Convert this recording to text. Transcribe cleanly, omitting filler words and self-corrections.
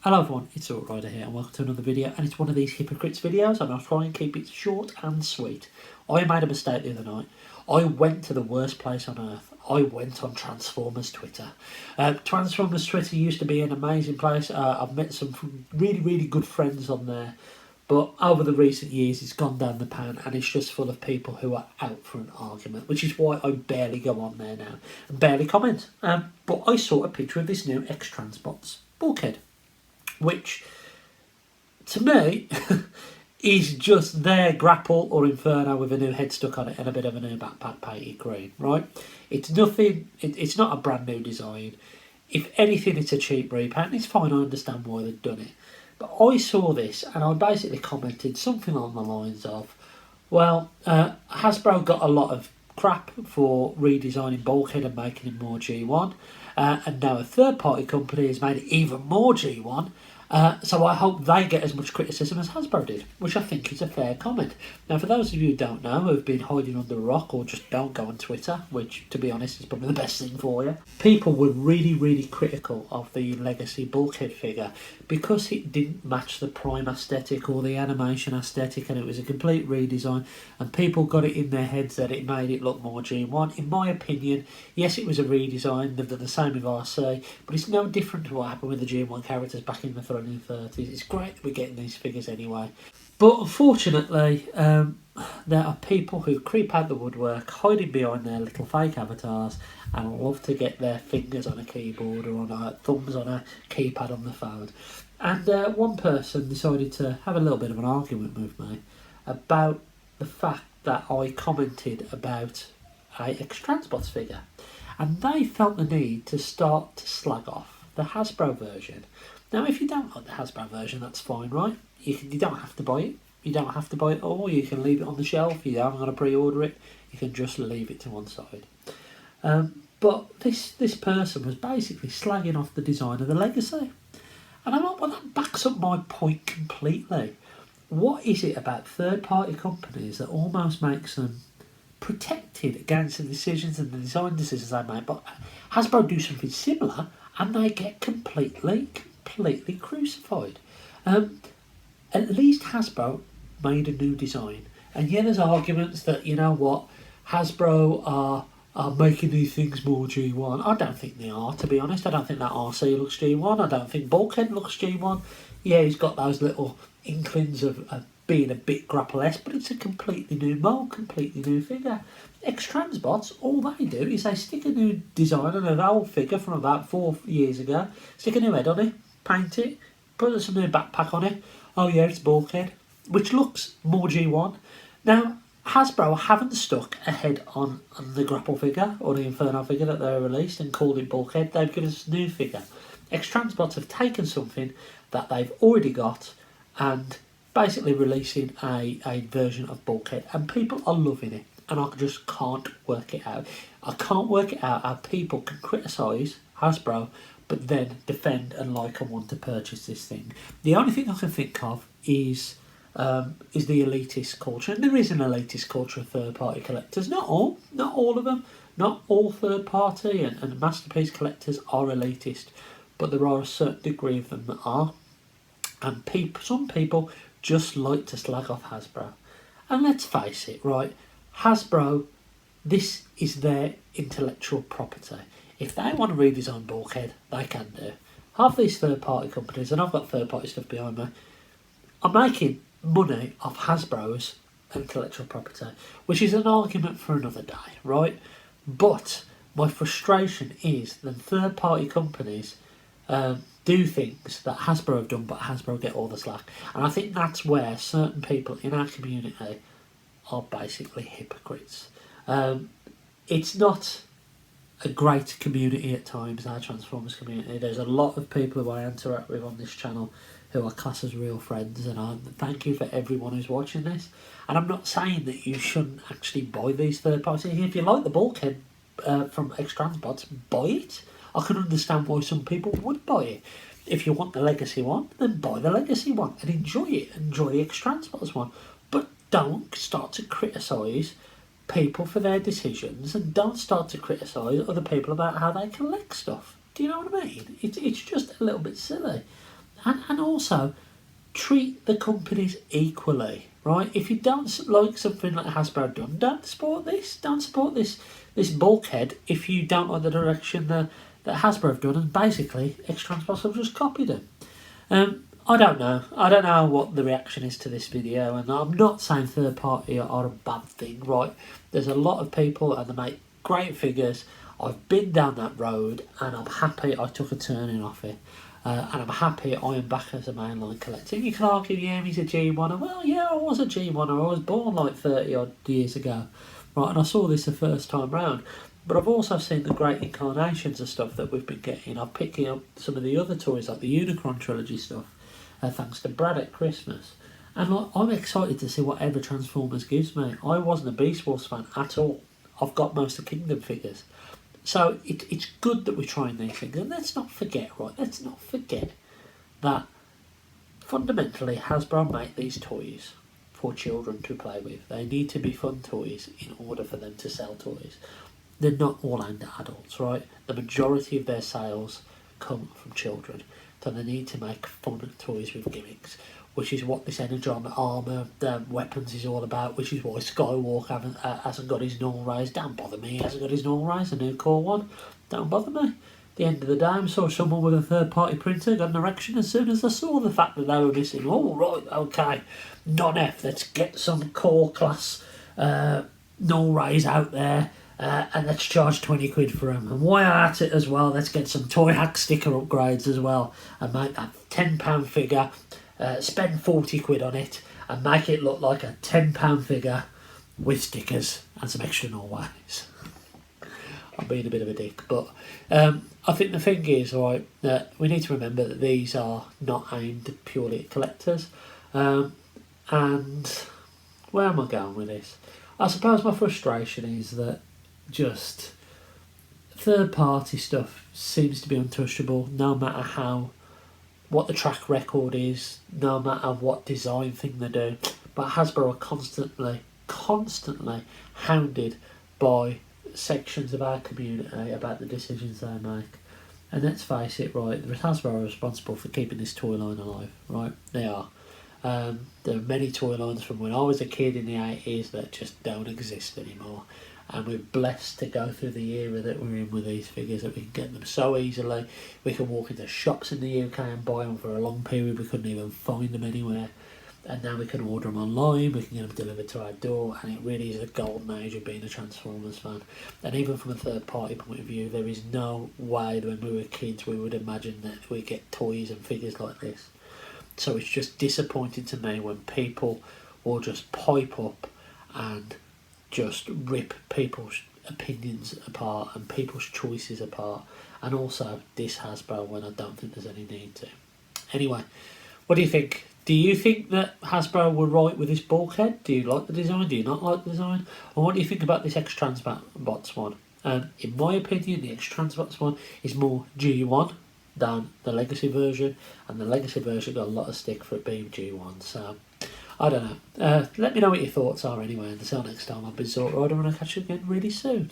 Hello everyone, it's Rider here and welcome to another video, and it's one of these Hyprocrites videos and I'll try and keep it short and sweet. I made a mistake the other night. I went to the worst place on earth. I went on Transformers Twitter. Transformers Twitter used to be an amazing place. I've met some really good friends on there, but over the recent years it's gone down the pan and it's just full of people who are out for an argument, which is why I barely go on there now and barely comment. But I saw a picture of this new ex-Transbots Bulkhead, which to me is just their Grapple or Inferno with a new head stuck on it and a bit of a new backpack painted green, right? It's nothing, it's not a brand new design. If anything, it's a cheap repaint. It's fine, I understand why they've done it. But I saw this and I basically commented something along the lines of, well, Hasbro got a lot of crap for redesigning Bulkhead and making him more G1. And now a third-party company has made it even more G1. So I hope they get as much criticism as Hasbro did, which I think is a fair comment. Now, for those of you who don't know, who've been hiding under a rock or just don't go on Twitter, which, to be honest, is probably the best thing for you, people were really critical of the Legacy Bulkhead figure because it didn't match the Prime aesthetic or the animation aesthetic, and it was a complete redesign, and people got it in their heads that it made it look more G1. In my opinion, yes, it was a redesign. They've done the same with RC, but it's no different to what happened with the G1 characters back in the 30s. It's great that we're getting these figures anyway. But unfortunately, there are people who creep out the woodwork, hiding behind their little fake avatars, and love to get their fingers on a keyboard or on thumbs on a keypad on the phone. And one person decided to have a little bit of an argument with me about the fact that I commented about a ex-Transbots figure. And they felt the need to start to slag off the Hasbro version. Now, if you don't like the Hasbro version, that's fine, right? You don't have to buy it. You don't have to buy it all. You can leave it on the shelf. You don't want to pre-order it. You can just leave it to one side. But this person was basically slagging off the design of the Legacy. And I'm like, well, that backs up my point completely. What is it about third-party companies that almost makes them protected against the decisions and the design decisions they make? But Hasbro do something similar and they get completely crucified. At least Hasbro made a new design, and yeah, there's arguments that, you know what, Hasbro are making these things more G1. I don't think they are, to be honest. I don't think that RC looks G1. I don't think Bulkhead looks G1. Yeah, he's got those little inklings of being a bit Grapple-esque, but it's a completely new mould, completely new figure. Ex-Transbots, all they do is they stick a new design on an old figure from about 4 years ago, stick a new head on it, paint it, put some new backpack on it. Oh yeah, it's Bulkhead, which looks more G1. Now, Hasbro haven't stuck a head on the Grapple figure or the Inferno figure that they released and called it Bulkhead. They've given us a new figure. Ex-Transbots have taken something that they've already got and basically releasing a version of Bulkhead, and people are loving it, and I just can't work it out. I can't work it out how people can criticise Hasbro but then defend and like and want to purchase this thing. The only thing I can think of is the elitist culture, and there is an elitist culture of third-party collectors. Not all of them. Not all third-party and masterpiece collectors are elitist, but there are a certain degree of them that are. And some people just like to slag off Hasbro. And let's face it, right? Hasbro, this is their intellectual property. If they want to redesign Bulkhead, they can do. Half these third-party companies, and I've got third-party stuff behind me, are making money off Hasbro's intellectual property, which is an argument for another day, right? But my frustration is that third-party companies do things that Hasbro have done, but Hasbro get all the slack. And I think that's where certain people in our community are basically hypocrites. It's not a great community at times, our Transformers community. There's a lot of people who I interact with on this channel who are classed as real friends, and I thank you for everyone who's watching this. And I'm not saying that you shouldn't actually buy these third parties. If you like the Bulkhead from ex-Transbots, buy it. I can understand why some people would buy it. If you want the Legacy one, then buy the Legacy one and enjoy it. Enjoy the ex-Transbots one. But don't start to criticise people for their decisions, and don't start to criticise other people about how they collect stuff. Do you know what I mean? It's just a little bit silly. and also treat the companies equally, right? If you don't like something like Hasbro done, don't support this. Don't support this Bulkhead if you don't like the direction that Hasbro have done, and basically X-Transport have just copied it. I don't know. I don't know what the reaction is to this video, and I'm not saying third party are a bad thing, right? There's a lot of people and they make great figures. I've been down that road and I'm happy I took a turning off it. And I'm happy I am back as a mainline collector. You can argue, yeah, he's a G1er. Well, yeah, I was a G1er. I was born like 30 odd years ago. Right, and I saw this the first time round. But I've also seen the great incarnations of stuff that we've been getting. I'm picking up some of the other toys, like the Unicron trilogy stuff, thanks to Brad at Christmas. And like, I'm excited to see whatever Transformers gives me. I wasn't a Beast Wars fan at all. I've got most of Kingdom figures. So it's good that we're trying these things. And let's not forget, right, let's not forget that fundamentally Hasbro make these toys for children to play with. They need to be fun toys in order for them to sell toys. They're not all aimed at adults, right? The majority of their sales come from children. So they need to make fun toys with gimmicks, which is what this Energon armour weapons is all about, which is why Skywalker hasn't got his null rise. Don't bother me, he hasn't got his null rise, a new core one. Don't bother me. At the end of the day, I saw someone with a third-party printer got an erection as soon as I saw the fact that they were missing. Oh, right, okay, non-F, let's get some core class null rise out there. And let's charge 20 quid for them. And while at it as well, let's get some Toy Hack sticker upgrades as well and make that £10 figure, spend 40 quid on it and make it look like a £10 figure with stickers and some extra Norways. I'm being a bit of a dick, but I think the thing is, right, that we need to remember that these are not aimed purely at collectors. And where am I going with this? I suppose my frustration is that just third party stuff seems to be untouchable, no matter what the track record is, no matter what design thing they do. But Hasbro are constantly hounded by sections of our community about the decisions they make. And let's face it, right, Hasbro are responsible for keeping this toy line alive, right? They are. There are many toy lines from when I was a kid in the 80s that just don't exist anymore. And we're blessed to go through the era that we're in with these figures, that we can get them so easily. We can walk into shops in the UK and buy them for a long period. We couldn't even find them anywhere. And now we can order them online, we can get them delivered to our door, and it really is a golden age of being a Transformers fan. And even from a third party point of view, there is no way that when we were kids we would imagine that we get toys and figures like this. So it's just disappointing to me when people will just pipe up and just rip people's opinions apart and people's choices apart, and also diss Hasbro when I don't think there's any need to. Anyway, what do you think? Do you think that Hasbro were right with this Bulkhead? Do you like the design? Do you not like the design? And what do you think about this X-Transbots one? In my opinion, the X-Transbots one is more G1 than the Legacy version, and the Legacy version got a lot of stick for it being G1, so I don't know. Let me know what your thoughts are anyway, and until next time, I've been Zort Rider, and I'll catch you again really soon.